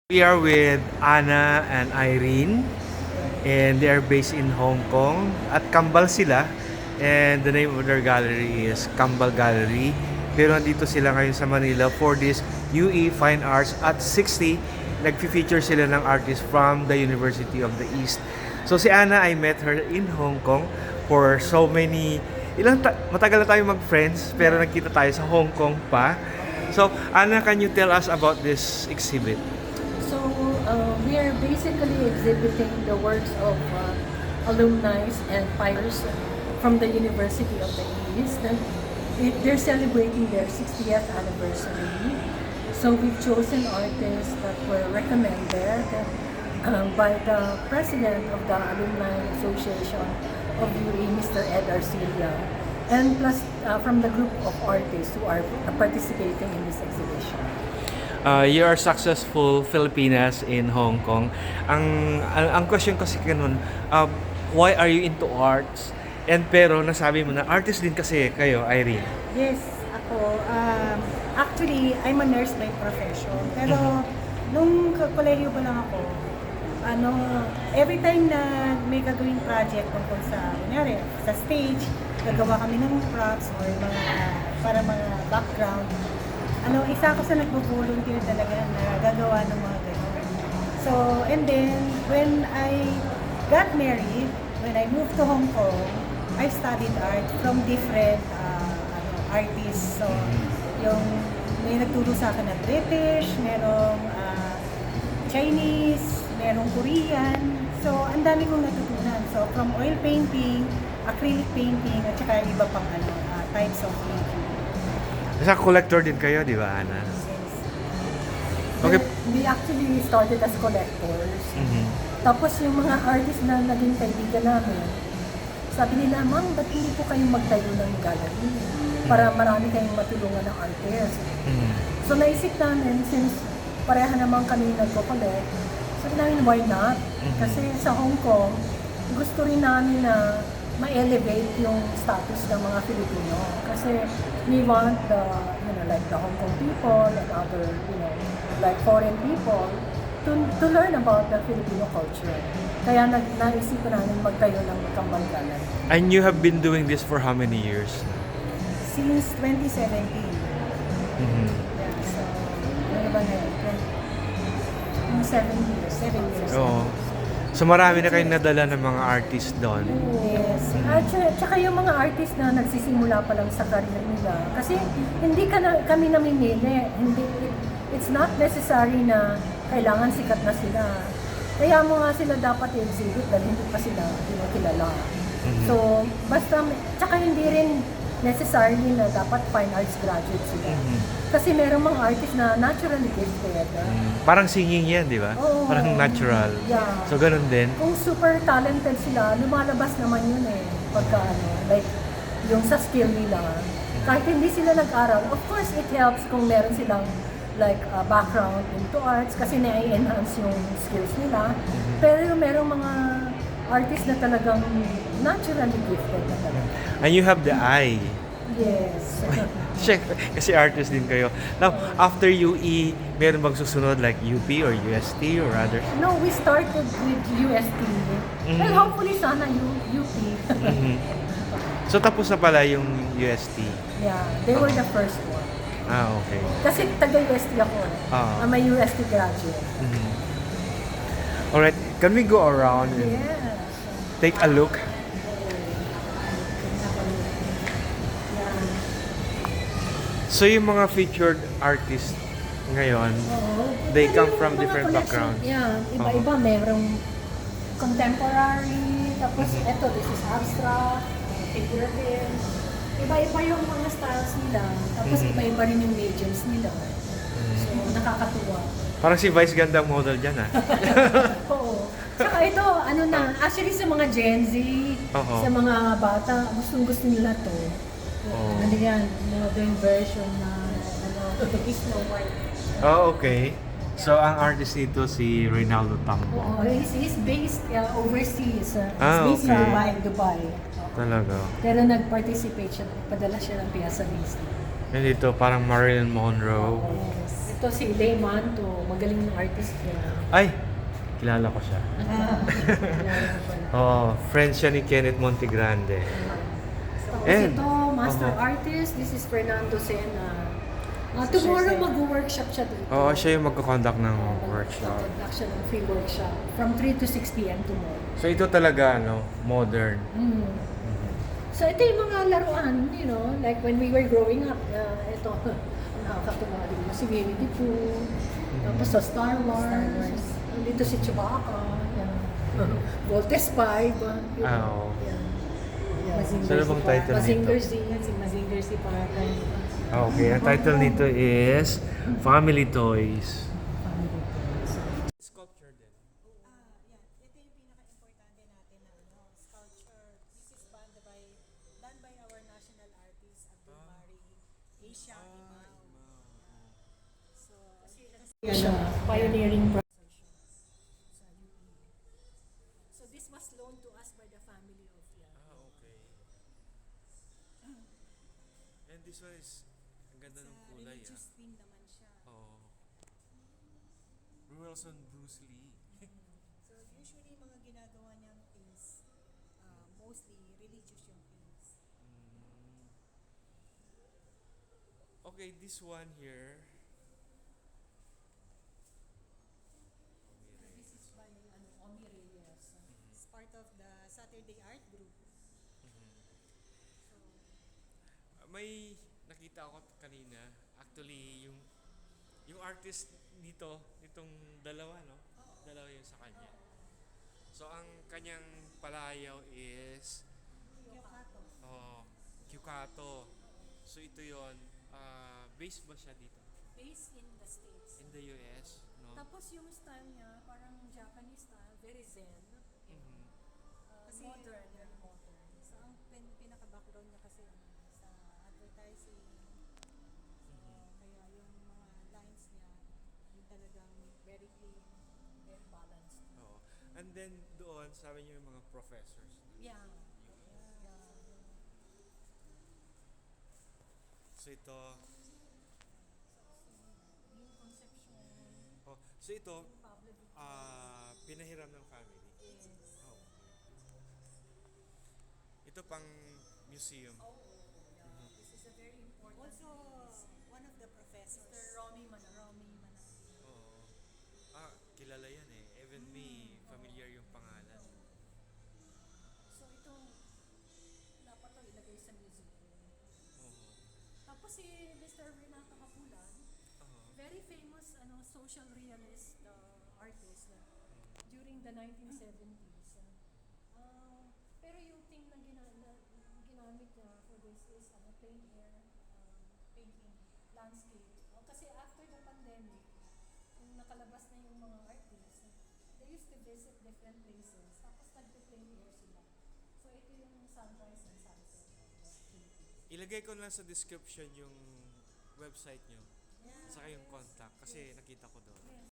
We are with Anna and Irene, and they are based in Hong Kong. At Kambal sila, and the name of their gallery is Kambal Gallery. Pero nandito sila ngayon sa Manila for this UE Fine Arts at 60. Nag-feature sila ng artists from the University of the East. So si Anna, I met her in Hong Kong for so many, matagal na tayo mag-friends, pero nagkita tayo sa Hong Kong pa. So Anna, can you tell us about this exhibit? So we are basically exhibiting the works of alumni and fighters from the University of the East. They're celebrating their 60th anniversary. So we've chosen artists that were recommended by the president of the Alumni Association of UE, Mr. Ed Arcilla, and plus from the group of artists who are participating in this exhibition. You are successful Filipinas in Hong Kong. Ang question kasi ganun, why are you into arts? And pero nasabi mo na artist din kasi kayo, Irene. Yes, ako. Actually, I'm a nurse by profession. Pero nung kolehiyo pa lang ako, every time na may gagawing project tungkol sa, kunyari, sa stage, gagawa kami ng props or para mga background. Isa ako sa nagbo-volunteer talaga na gagawa ng mga ganyan. So, and then, when I got married, when I moved to Hong Kong, I studied art from different artists. So, may nagturo sa akin na British, merong Chinese, merong Korean. So, ang dami kong natutunan. So, from oil painting, acrylic painting, at saka iba pang types of painting. Sa collector din kayo, di ba, Ana? Okay. We actually started as collectors. Mm-hmm. Tapos yung mga artists na naging kaibigan namin, sabi nila, Ma'am, ba't hindi po kayong magtayo ng gallery para marami kayong matulungan ng artists? Mm-hmm. So naisip namin, since pareha naman kami nagko-collect, sabi namin, why not? Kasi sa Hong Kong, gusto rin namin na ma-elevate yung status ng mga Filipino. Kasi we want the, like the Hong Kong people and other, like foreign people to learn about the Filipino culture. Kaya naisip ko namin magtayo ng Kambal Gallery. And you have been doing this for how many years? Since 2017. Mm-hmm. Yeah, so, ano ba na yun? 7 years. 7 years. Oo. So marami na kayong nadala ng mga artist doon. Yes. At saka yung mga artist na nagsisimula pa lang sa career nila. Kasi hindi kami namimili. It's not necessary na kailangan sikat na sila. Kaya mo nga sila dapat i-exhibit dahil hindi pa sila kilala. Mm-hmm. So, basta, tsaka hindi rin necessarily na dapat fine arts graduate sila. Mm-hmm. Kasi merong mga artist na naturally gifted. Parang singing yan, di ba? Oo. Parang natural. Yeah. So ganun din. Kung super talented sila, lumalabas naman yun eh. Pagka like, yung sa skill nila. Kahit hindi sila nag-aral, of course it helps kung meron silang like background into arts kasi na-enhance yung skills nila. Pero merong mga artists na talagang naturally gifted na talaga. And you have the eye. Yes. Check, kasi artist din kayo. Now, after UE, meron bang susunod like UP or UST or others? No, we started with UST. Well, hopefully sana UP. Mm-hmm. So tapos na pala yung UST? Yeah, they were the first one. Ah, okay. Kasi taga-UST ako. I'm a UST graduate. Mm-hmm. Alright, can we go around and Yes. take a look? So yung mga featured artists ngayon, they come Pero from yung mga different collection, backgrounds. Yeah, iba-iba. Merong contemporary, tapos eto, this is abstract, figurative. Iba-iba yung mga styles nila. Tapos iba-iba rin yung mediums nila. So, nakakatuwa. Parang si Vice ganda ang model dyan, ah. Oo. Saka ito, actually sa mga Gen Z, Oo. sa mga bata, gustong-gusto nila to. Oo. Ano yan, modern version na Snow White. Oh, okay. So, ang artist nito si Reynaldo Tambo. Oo, he's based overseas. Ah, He's based okay. in Dubai. Talaga. Pero nag-participate siya, padala siya ng Piazza Vista. And dito, parang Marilyn Monroe. Yes. Ito si Layman to, magaling na artist niya. Ay, kilala ko siya. Kilala ko pala. Oh, friend siya ni Kenneth Montegrande. Tapos And- ito, master Uh-huh. artist, this is Fernando Sena. Tomorrow mag-workshop siya dito. Oo, siya yung magko-conduct ng workshop. Mag-conduct siya ng free workshop from 3 to 6 p.m. tomorrow. So ito talaga, modern. Mm. So ito yung mga laruan, you know, like when we were growing up, ito, nakakatuwa din si Winnie the Pooh, tapos sa Star Wars, dito si Chewbacca, yan. Voltes 5, yun. Oo. Yan. Sino bang title Mazinger nito? Z. Mazinger si Parker. Okay, ang title nito is Family Toys. Sculpture din. Yan. Ito yung pinaka-importante natin na sculpture. This is done by our national artist, Abdul Bari, Asia Imao. So, Siya, pioneering process sa UP. So this was loaned to us by the family of Yan. Okay. And this one is, ang ganda ng kulay religious theme naman siya. Oo. Wilson Bruce Lee. So, usually mga ginagawa niyang things, mostly religious yung things. Okay, this one here. This is by Omi Reyes. It's part of the Saturday Art Group. May nakita ako kanina, actually yung artist dito, itong dalawa, no? Dalawa yung sa kanya. So ang kanyang palayaw is Kyokato. Kyukato. So ito yon, based ba siya dito? Based in the States. In the US, no? Tapos yung style niya, parang Japanese style, very zen. Mhm. Kasi Modern, very modern. So, ang pinaka-background niya kasi sa advertising. So, kaya yung mga lines niya, yung talagang very clean. Very balanced. Oo. And then doon, sabi niyo yung mga professors. Yeah. So ito, Yung conception, so ito, Pablo Picasso. pinahiram ng family. Yes. Oh. Ito pang museum. Oh, yeah. This is a very important Also, piece. one of the professors, Mr. Romy Manang. Romy Manang. Oo. Kilala yan eh. Even me, familiar yung pangalan. So ito, dapat to ilagay sa museum. Oo. Tapos si Mr. Renato Hapulan, Oo. very famous social realist artist during the 1970s. Pero yung thing na ginamit niya for this is plein air painting, landscape. Kasi after the pandemic, kung nakalabas na yung mga artists, they used to visit different places, tapos nagpe-plein air sila. So ito yung sunrise and sunset of the Philippines. Ilagay ko lang sa description yung website nyo. Saka yung contact. Kasi nakita ko doon.